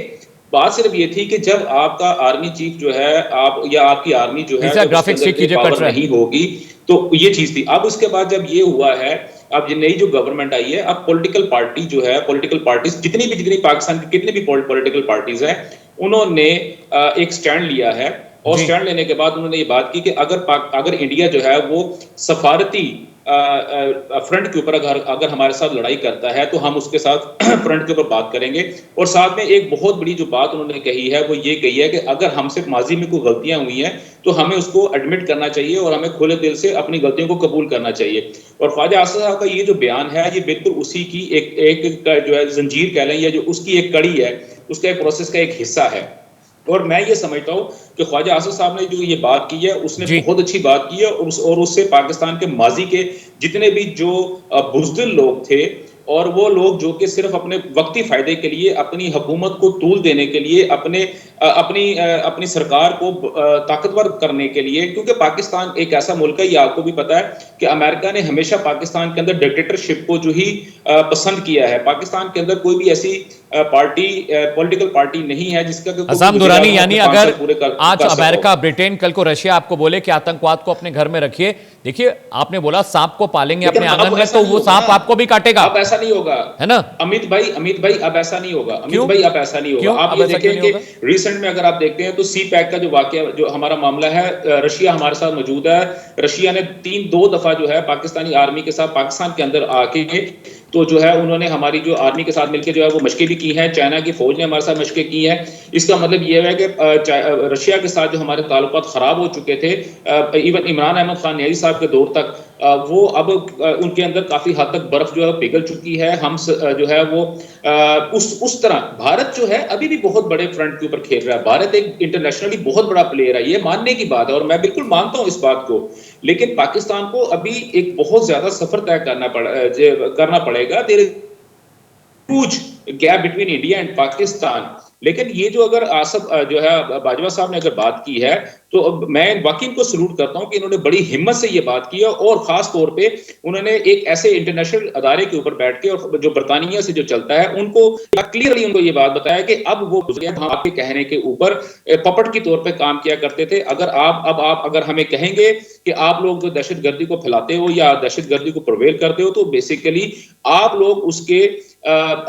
Speaker 6: बात सिर्फ ये थी कि जब आपका आर्मी चीफ जो है आप या आपकी आर्मी जो है
Speaker 1: ग्राफिक्स चेक कीजिए,
Speaker 6: पावर नहीं होगी, तो ये चीज थी। अब उसके बाद जब ये हुआ है, अब ये नई जो गवर्नमेंट आई है, अब पॉलिटिकल पार्टी जो है, पॉलिटिकल पार्टीज जितनी पाकिस्तान की कितनी भी पॉलिटिकल पार्टीज हैं, उन्होंने एक स्टैंड लिया है। और स्टैंड लेने के बाद उन्होंने ये बात की कि अगर इंडिया जो है वो सफारती फ्रंट के ऊपर अगर हमारे साथ लड़ाई करता है तो हम उसके साथ फ्रंट के ऊपर बात करेंगे। और साथ में एक बहुत बड़ी जो बात उन्होंने कही है वो ये कही है कि अगर हमसे माजी में कोई गलतियां हुई हैं तो हमें उसको एडमिट करना चाहिए और हमें खुले दिल से अपनी गलतियों को कबूल करना चाहिए। और ख्वाजा आसिफ साहब का ये जो बयान है ये बिल्कुल उसी की एक जो है जंजीर कह लें या जो उसकी एक कड़ी है, उसका एक प्रोसेस का एक हिस्सा है। और मैं ये समझता हूं कि ख्वाजा आसिफ साहब ने जो ये बात की है उसने बहुत अच्छी बात की है, और उससे पाकिस्तान के माजी के जितने भी जो बुज़दिल लोग थे और वो लोग जो कि सिर्फ अपने वक्ती फायदे के लिए, अपनी हुकूमत को तूल देने के लिए, अपनी सरकार को ताकतवर करने के लिए, क्योंकि पाकिस्तान एक ऐसा मुल्क है, ये आपको भी पता है कि अमेरिका ने हमेशा पाकिस्तान के अंदर डिक्टेटरशिप को जो ही पसंद किया है। पाकिस्तान के अंदर कोई भी ऐसी पॉलिटिकल पार्टी नहीं है जिसका
Speaker 1: असाम दुरानी, यानी अगर आज अमेरिका, ब्रिटेन कल को रशिया आपको बोले कि आतंकवाद को अपने घर में रखिए, देखिए आपने बोला सांप को पालेंगे अपने आंगन में, तो वो सांप आपको भी काटेगा।
Speaker 6: अब ऐसा नहीं होगा, है ना अमित भाई, अब ऐसा नहीं होगा, आप ये देखें कि रिसेंट में अगर आप देखते हैं तो सी पैक का जो वाकया, जो हमारा मामला है, रशिया हमारे साथ मौजूद है। रशिया ने 2 दफा जो है पाकिस्तानी आर्मी के साथ पाकिस्तान के अंदर आके तो जो है उन्होंने हमारी जो आर्मी के साथ मिलकर जो है वो मशकें भी की हैं। चाइना की फौज ने हमारे साथ मशकें की हैं। इसका मतलब ये है कि रशिया के साथ जो हमारे ताल्लुकात खराब हो चुके थे, इवन इमरान अहमद खान न्याजी साहब के दौर तक, वो अब उनके अंदर काफी हद तक बर्फ जो है पिघल चुकी है। हम जो है वो उस तरह भारत जो है अभी भी बहुत बड़े फ्रंट के ऊपर खेल रहा है। भारत एक इंटरनेशनली बहुत बड़ा प्लेयर है, ये मानने की बात है और मैं बिल्कुल मानता हूं इस बात को। लेकिन पाकिस्तान को अभी एक बहुत ज्यादा सफर तय करना पड़ेगा। There is huge gap between India and Pakistan. लेकिन ये जो अगर आसफ जो है बाजवा साहब ने अगर बात की है तो मैं वाकई इनको सलूट करता हूं कि इन्होंने बड़ी हिम्मत से ये बात की है, और खास तौर पे उन्होंने एक ऐसे इंटरनेशनल अदारे के ऊपर बैठ के, और जो बरतानिया से जो चलता है, उनको क्लियरली उनको ये बात बताया कि अब वो हम आपके कहने के ऊपर पपट के तौर पे काम किया करते थे। आप अगर हमें कहेंगे कि आप लोग जो दहशतगर्दी को फैलाते हो या दहशतगर्दी को प्रोवेल करते हो, तो बेसिकली आप लोग उसके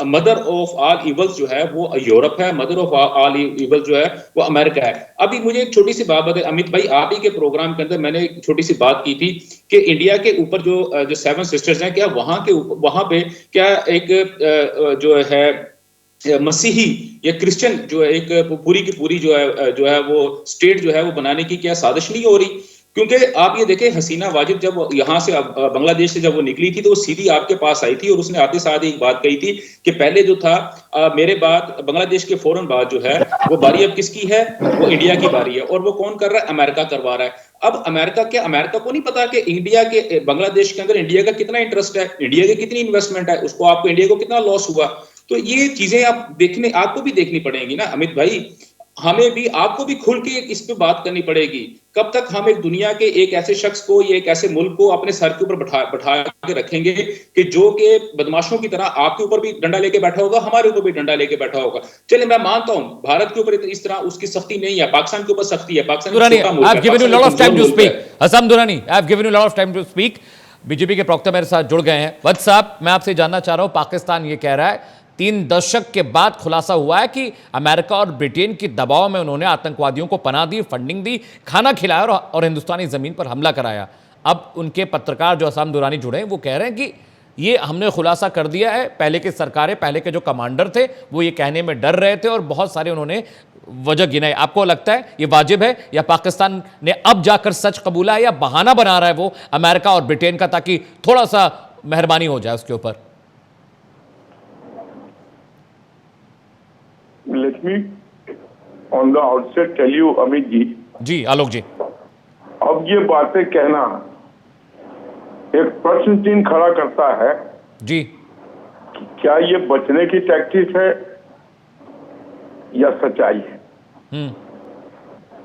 Speaker 6: मदर ऑफ ऑल इवल्स जो है वो यूरोप है, मदर ऑफ ऑल इवल जो है वो अमेरिका है। अभी मुझे एक छोटी सी बात बताए अमित भाई, आप ही के प्रोग्राम के अंदर मैंने एक छोटी सी बात की थी कि इंडिया के ऊपर जो 7 सिस्टर्स हैं, क्या वहां पे क्या एक जो है मसीही या क्रिश्चियन जो है एक पूरी की पूरी जो है वो स्टेट जो है वो बनाने की क्या साजिश नहीं हो रही? क्योंकि आप ये देखें, हसीना वाजिद जब यहाँ से बांग्लादेश से जब वो निकली थी तो वो सीधी आपके पास आई थी और उसने आते साथ एक बात कही थी कि पहले जो था मेरे बाद बांग्लादेश के फौरन बाद जो है वो बारी अब किसकी है? वो इंडिया की बारी है। और वो कौन कर रहा है? अमेरिका करवा रहा है। अब अमेरिका को नहीं पता कि इंडिया के बांग्लादेश के अंदर इंडिया का कितना इंटरेस्ट है, इंडिया की कितनी इन्वेस्टमेंट है, उसको आपको इंडिया को कितना लॉस हुआ। तो ये चीजें आपको भी देखनी पड़ेंगी ना अमित भाई। हमें भी, आपको भी खुल के इस पे बात करनी पड़ेगी। कब तक हम एक दुनिया के एक ऐसे शख्स को या एक ऐसे मुल्क को अपने सर के ऊपर बैठा के रखेंगे कि जो कि बदमाशों की तरह आपके ऊपर भी डंडा लेके बैठा होगा, हमारे ऊपर भी डंडा लेके बैठा होगा। चलिए मैं मानता हूं भारत के ऊपर इस तरह उसकी सख्ती नहीं है, पाकिस्तान के ऊपर सख्ती है। पाकिस्तान
Speaker 1: बीजेपी के प्रवक्ता मेरे साथ जुड़ गए हैं। वत्स साहब, मैं आपसे जानना चाह रहा हूं, पाकिस्तान ये कह रहा है 3 दशक के बाद खुलासा हुआ है कि अमेरिका और ब्रिटेन के दबाव में उन्होंने आतंकवादियों को पनाह दी, फंडिंग दी, खाना खिलाया और हिंदुस्तानी जमीन पर हमला कराया। अब उनके पत्रकार जो असाम दुरानी जुड़े हैं वो कह रहे हैं कि ये हमने खुलासा कर दिया है। पहले की सरकारें, पहले के जो कमांडर थे वो ये कहने में डर रहे थे और बहुत सारे उन्होंने वजह गिनाई। आपको लगता है ये वाजिब है या पाकिस्तान ने अब जाकर सच कबूला है या बहाना बना रहा है वो अमेरिका और ब्रिटेन का, ताकि थोड़ा सा मेहरबानी हो जाए उसके ऊपर?
Speaker 9: Let me on the outset tell you, Amit ji,
Speaker 1: आलोक जी,
Speaker 9: अब ये बातें कहना एक प्रश्न चिन्ह खड़ा करता है
Speaker 1: जी,
Speaker 9: क्या ये बचने की टैक्टिक है या सच्चाई है?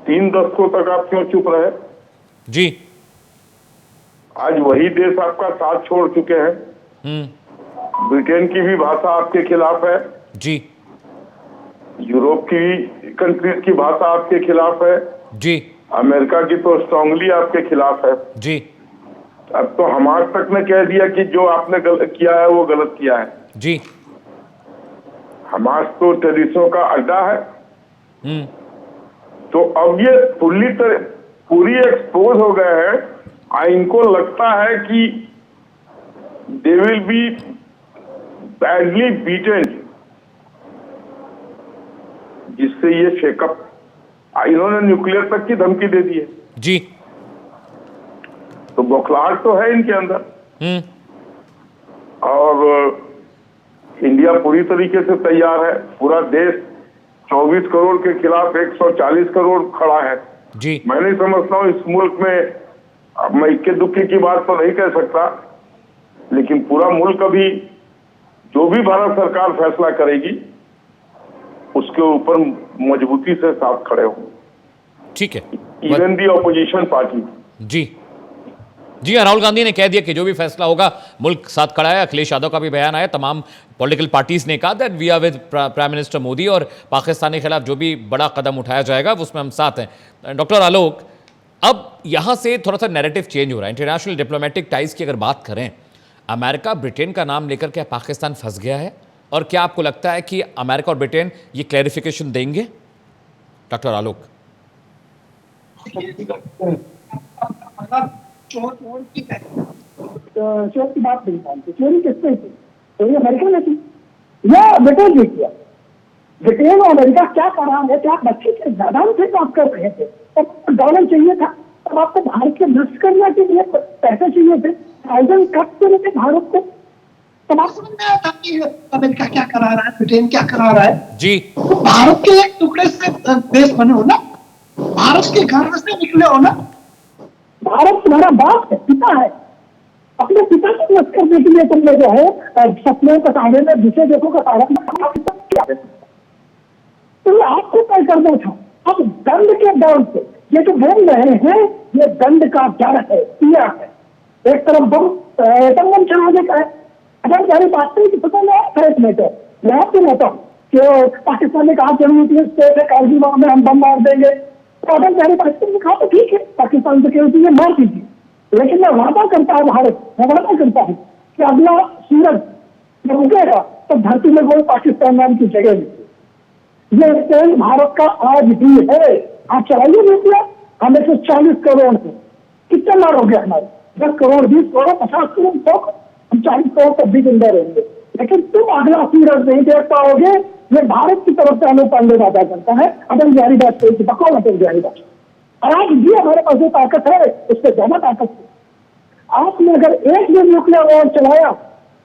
Speaker 9: 3 दशकों तक आप क्यों चुप रहे
Speaker 1: जी?
Speaker 9: आज वही देश आपका साथ छोड़ चुके हैं। ब्रिटेन की भी भाषा आपके खिलाफ है
Speaker 1: जी।
Speaker 9: यूरोप की कंट्रीज की भाषा आपके खिलाफ है,
Speaker 1: जी
Speaker 9: अमेरिका की तो स्ट्रांगली आपके खिलाफ है।
Speaker 1: जी
Speaker 9: अब तो हमास तक ने कह दिया कि जो आपने गलत किया है वो गलत किया है।
Speaker 1: जी
Speaker 9: हमास तो टेररिस्टों का अड्डा है। तो अब ये पूरी एक्सपोज हो गए हैं। इनको लगता है कि they will be badly beaten, जिससे ये शेकअप, इन्होंने न्यूक्लियर तक की धमकी दे दी है।
Speaker 1: जी
Speaker 9: तो बौखलाहट तो है इनके अंदर। और इंडिया पूरी तरीके से तैयार है। पूरा देश 24 करोड़ के खिलाफ 140 करोड़ खड़ा है।
Speaker 1: जी
Speaker 9: मैं नहीं समझता हूँ इस मुल्क में, अब मैं इक्के दुक्के की बात तो नहीं कह सकता, लेकिन पूरा मुल्क अभी जो भी भारत सरकार फैसला करेगी उसके ऊपर मजबूती से साथ खड़े हों।
Speaker 1: ठीक है,
Speaker 9: इवन दी ऑपोजिशन पार्टी।
Speaker 1: जी जी हाँ, राहुल गांधी ने कह दिया कि जो भी फैसला होगा मुल्क साथ खड़ा है। अखिलेश यादव का भी बयान आया, तमाम पॉलिटिकल पार्टीज ने कहा that we are with prime minister Modi और पाकिस्तान के खिलाफ जो भी बड़ा कदम उठाया जाएगा उसमें हम साथ हैं। डॉक्टर आलोक, अब यहां से थोड़ा सा नैरेटिव चेंज हो रहा है। इंटरनेशनल डिप्लोमेटिक टाइज की अगर बात करें, अमेरिका ब्रिटेन का नाम लेकर क्या पाकिस्तान फंस गया है? और क्या आपको लगता है कि अमेरिका और ब्रिटेन ये क्लैरिफिकेशन देंगे? डॉक्टर आलोक।
Speaker 8: चोर की बात नहीं मानते। चोरी किसने की? चोरी अमेरिका ने की या ब्रिटेन ने किया? ब्रिटेन और अमेरिका क्या कर रहा है? क्या बच्चे के दादान से बात कर रहे थे? तब डॉलर चाहिए था, तब आपको भारत के नष्ट करने के लिए पैसे चाहिए थे, 1000 कट देने थे भारत को। तब आप समझ में आया था कि अमेरिका क्या करा रहा है, ब्रिटेन क्या करा रहा है।
Speaker 1: जी
Speaker 8: तो भारत के एक टुकड़े से देश बने हो ना, भारत के घर से निकले हो ना। भारत तुम्हारा बाप है, पिता है। अपने पिता को नष्ट करने के लिए तुमने जो है सपनों का तारे में जिसे देखो का तारा में तो ये आपको तय करना था। अब दंड के डर से ये जो बोल रहे हैं, ये दंड का डर है, पिया है। एक तरफ बम एटम बम चलाने का है। अगर मेरी बात नहीं कि पता नहीं फ्रेश मैटर, मैं आपको कहता हूँ कि पाकिस्तान ने कहा जरूरी स्टेट है, कारगिल में हम बम मार देंगे। तो अगर मेरी बात नहीं कहा तो ठीक है, पाकिस्तान से कहती है मार दीजिए। लेकिन मैं वादा करता हूँ, मैं वादा करता हूँ कि अगला सूरज जब उगेगा तो धरती में कोई पाकिस्तान नाम की जगह नहीं। ये तेल भारत का आज भी है। आप चलाइए रुपया, हम 140 करोड़ है। कितने मारोगे हमारे? 10 करोड़, 20 करोड़, 50 करोड़, 100 हम 40 करोड़ तक भी जिंदा रहेंगे। लेकिन तुम अगला सूरज नहीं देख पाओगे। ये भारत की तरफ से अनूप पांडे वादा करता है। अटल बिहारी वाजपेयी, बकौल अटल बिहारी वाजपेयी। आज भी हमारे पास जो ताकत है उससे ज्यादा ताकत है। आपने अगर एक भी न्यूक्लियर वॉर चलाया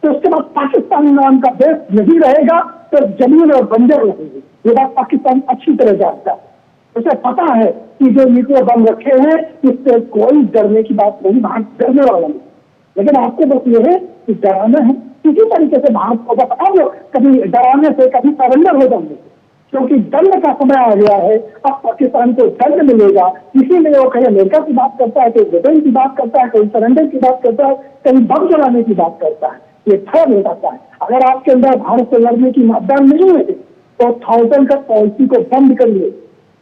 Speaker 8: तो उसके बाद पाकिस्तान नाम का देश नहीं रहेगा, तो जमीन और बंजर रहेगी। ये बात पाकिस्तान अच्छी तरह जानता है। उसे पता है कि जो न्यूक्लियर बम रखे हैं इससे कोई डरने की बात नहीं, भारत डरने वाला नहीं। लेकिन आपको बस ये है कि डराना है किसी तरीके से भारत को बता दो, कभी डराने से कभी सरेंडर हो जाएंगे, क्योंकि दंड का समय आ गया है। अब पाकिस्तान को दंड मिलेगा, इसीलिए वो कहीं अमेरिका की बात करता है, कहीं ब्रिटेन की बात करता है, कहीं सरेंडर की बात करता है, कहीं बम चलाने की बात करता है। ये थर्ड हो जाता है। अगर आपके अंदर भारत से लड़ने की मतदान नहीं है तो 1000 का पॉलिसी को बंद करिए।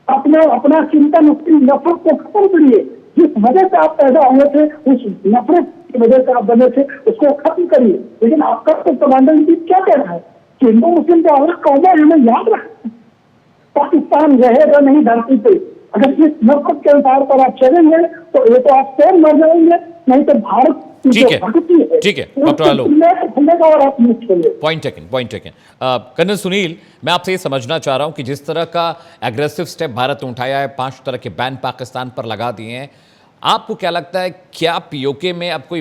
Speaker 8: अपना चिंतन, उसकी नफरत को खत्म करिए। जिस वजह से आप पैदा हुए थे, उस नफरत की वजह से आप बने थे, उसको खत्म करिए। लेकिन आपका तो कमांडर इन चीफ क्या कह रहा है कि हिंदू मुस्लिम का अलग कौम है, हमें याद रखना। पाकिस्तान रहेगा नहीं धरती पे। अगर इस नफरत के अनुसार पर आप चलेंगे तो ये तो आप स्वयं मर जाएंगे, नहीं तो भारत
Speaker 1: ठीक है डॉक्टर आलोक, पॉइंट टेकन। कर्नल सुनील, मैं आपसे ये समझना चाह रहा हूं कि जिस तरह का एग्रेसिव स्टेप भारत ने उठाया है, 5 तरह के बैन पाकिस्तान पर लगा दिए हैं, आपको क्या लगता है क्या पीओके में अब कोई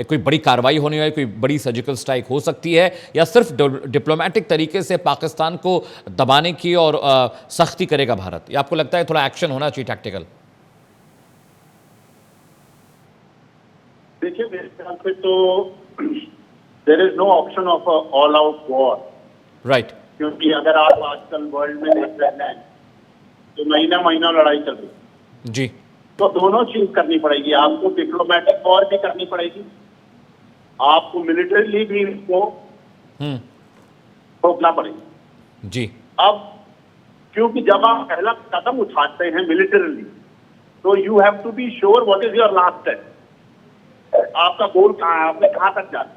Speaker 1: कोई बड़ी कार्रवाई होने वाली, कोई बड़ी सर्जिकल स्ट्राइक हो सकती है, या सिर्फ डिप्लोमेटिक तरीके से पाकिस्तान को दबाने की और सख्ती करेगा भारत? या आपको लगता है थोड़ा एक्शन होना चाहिए टैक्टिकल?
Speaker 7: देखिए, मेरे ख्याल से तो there is no option of all out war,
Speaker 1: right?
Speaker 7: क्योंकि अगर आप आजकल वर्ल्ड में देख रहे हैं तो महीना लड़ाई चल रही
Speaker 1: जी।
Speaker 7: तो दोनों चीज करनी पड़ेगी। आपको डिप्लोमेटिक वॉर भी करनी पड़ेगी, आपको मिलिटरीली भी इसको रोकना पड़ेगा।
Speaker 1: जी।
Speaker 7: अब क्योंकि जब आप पहला कदम उठाते हैं मिलिटरीली, तो you have to be sure what is your last step, आपका गोल कहाँ है, आपने कहाँ तक जाना।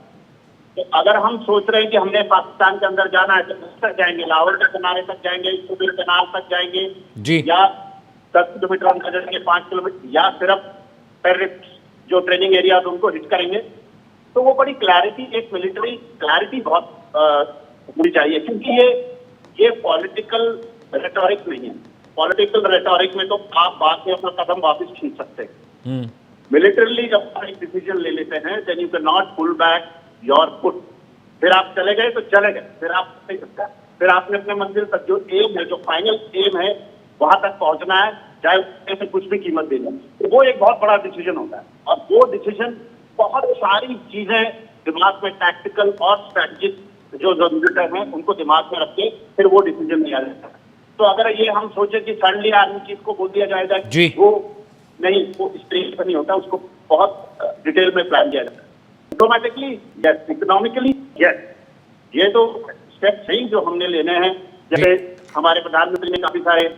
Speaker 7: तो अगर हम सोच रहे हैं कि हमने पाकिस्तान के अंदर जाना है, तो कहाँ तक जाएंगे? लाहौर के किनारे तक जाएंगे, सुबीर कनाल तक जाएंगे
Speaker 1: जी।
Speaker 7: या 10 किलोमीटर अंदर जाएंगे, 5 किलोमीटर, या सिर्फ टेररिस्ट जो ट्रेनिंग एरिया उनको हिट करेंगे। तो वो बड़ी क्लैरिटी, एक मिलिट्री क्लैरिटी बहुत होनी चाहिए, क्योंकि ये पॉलिटिकल रेटोरिक नहीं है। पॉलिटिकल रेटोरिक में तो आप बाद में अपना कदम वापस खींच सकते हैं। मिलिटरीली जब आप एक डिसीजन ले लेते हैं, then you can not pull back your foot. फिर आप चले गए तो चले गए, फिर आप नहीं सकते। फिर आपने अपने मंजिल तक जो एम है, जो फाइनल एम है, वहां तक पहुंचना है, चाहे उससे कुछ भी कीमत देना। तो वो एक बहुत बड़ा डिसीजन होता है, और वो डिसीजन बहुत सारी चीजें दिमाग में, टैक्टिकल और स्ट्रेटेजिक जो लीडर हैं उनको दिमाग में रख के फिर वो डिसीजन लिया जाता है। तो अगर ये हम सोचे कि सडनली आर्मी चीफ को बोल दिया जाएगा, वो नहीं, वो इस तरीके से नहीं होता, उसको बहुत डिटेल में प्लान किया जाता है। डिप्लोमेटिकली यस, इकोनॉमिकली यस, ये तो स्टेप सही जो हमने लेने हैं। जैसे हमारे प्रधानमंत्री ने काफी सारे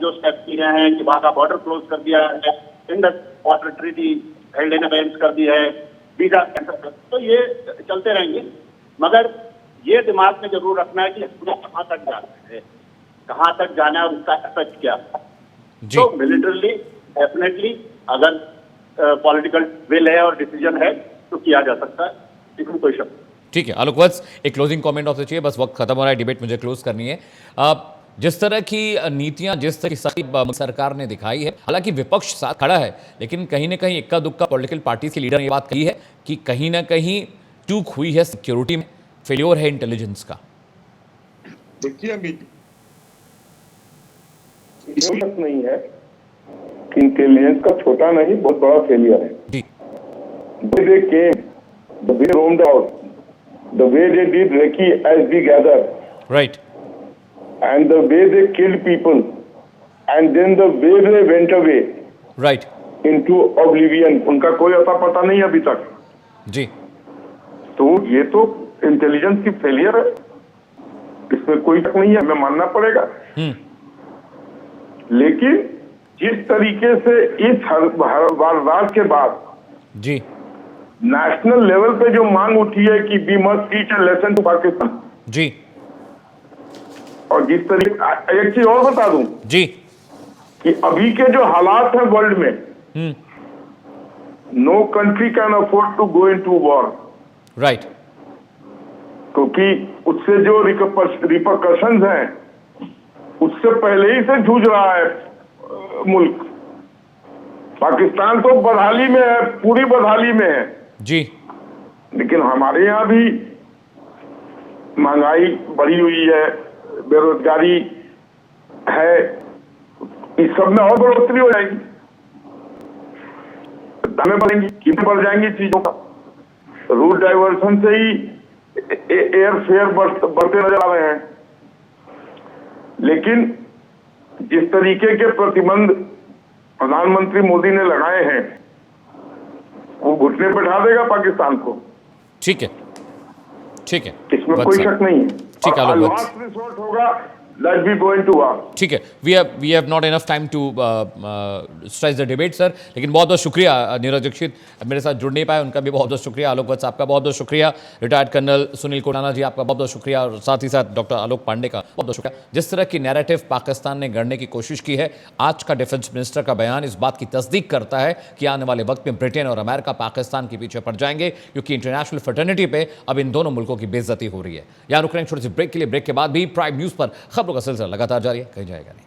Speaker 7: जो स्टेप लिए हैं कि वहां का बॉर्डर क्लोज कर दिया है, Indus water treaty held in abeyance कर दी है, वीजा कैंसिल कर, तो ये चलते रहेंगे। मगर ये दिमाग में जरूर रखना है कि इसमें कहाँ तक जाना है, कहाँ तक जाना है और उसका इफेक्ट क्या है। तो मिलिटरीली डेफिनेटली अगर पॉलिटिकल विल है और डिसीजन है तो किया जा सकता है, इसमें कोई शक।
Speaker 1: ठीक है आलोक वत्स, एक क्लोजिंग कमेंट आपसे चाहिए, बस वक्त खत्म हो रहा है, डिबेट मुझे क्लोज करनी है। जिस तरह की नीतियां, जिस तरह की सख्ती सरकार ने दिखाई है, हालांकि विपक्ष साथ खड़ा है, लेकिन कहीं ना कहीं इक्का दुक्का पॉलिटिकल पार्टी के लीडर ने ये बात कही है कि कहीं ना कहीं चूक हुई है सिक्योरिटी में, फेल्योर है इंटेलिजेंस का।
Speaker 9: देखिए अभी शक नहीं है कि इंटेलिजेंस का छोटा नहीं बहुत बड़ा फेलियर है।
Speaker 1: जी।
Speaker 9: They came, the way they roamed out, the way they did recce as we gather,
Speaker 1: right,
Speaker 9: and the way they killed people, and then the way they went away,
Speaker 1: right,
Speaker 9: into oblivion. उनका कोई अता पता नहीं अभी तक।
Speaker 1: जी।
Speaker 9: तो ये तो इंटेलिजेंस की फेलियर है, इसमें कोई शक नहीं है, हमें मानना पड़ेगा। लेकिन जिस तरीके से इस वारदात के बाद
Speaker 1: जी
Speaker 9: नेशनल लेवल पे जो मांग उठी है कि we must teach a lesson to Pakistan,
Speaker 1: जी,
Speaker 9: और जिस तरीके, एक चीज और बता दूं
Speaker 1: जी,
Speaker 9: कि अभी के जो हालात हैं वर्ल्ड में, no country can afford to go into war,
Speaker 1: right,
Speaker 9: क्योंकि उससे जो रिपरकशंस हैं उससे पहले ही से जूझ रहा है मुल्क। पाकिस्तान तो बदहाली में है, पूरी बदहाली में है
Speaker 1: जी,
Speaker 9: लेकिन हमारे यहाँ भी महंगाई बढ़ी हुई है, बेरोजगारी है, इस सब में और बढ़ोतरी हो जाएगी, दामें बढ़ेंगी, कीमतें बढ़ जाएंगी चीजों का। रूट डाइवर्सन से ही एयर फेयर बढ़ते नजर आ रहे हैं। लेकिन जिस तरीके के प्रतिबंध प्रधानमंत्री मोदी ने लगाए हैं, वो घुटने पे ढा देगा पाकिस्तान को।
Speaker 1: ठीक है, ठीक है,
Speaker 9: इसमें कोई शक नहीं है।
Speaker 1: ठीक है आलोक वत्स,
Speaker 9: लास्ट रिसोर्ट होगा, let's be going to war.
Speaker 1: ठीक है, we have not enough time to stress the debate sir, लेकिन बहुत बहुत शुक्रिया नीरज दीक्षित मेरे साथ जुड़ नहीं पाए, उनका भी बहुत बहुत शुक्रिया। आलोक वत्स आपका बहुत बहुत शुक्रिया। रिटायर्ड कर्नल सुनील कोटाना जी आपका बहुत बहुत शुक्रिया, और साथ ही साथ डॉक्टर आलोक पांडे का बहुत बहुत शुक्रिया। जिस तरह की नैरेटिव पाकिस्तान ने गढ़ने की कोशिश की है, आज का डिफेंस मिनिस्टर का बयान इस बात की तस्दीक करता है कि आने वाले वक्त में ब्रिटेन और अमेरिका पाकिस्तान के पीछे पड़ जाएंगे, क्योंकि इंटरनेशनल फ्रेटर्निटी पे अब इन दोनों मुल्कों की बेइज्जती हो रही है। यहाँ रुक रहे हैं छोटे से ब्रेक के लिए, ब्रेक के बाद भी प्राइम न्यूज़ पर खबरों का सिलसिला लगातार जारी है, कहीं जाएगा नहीं।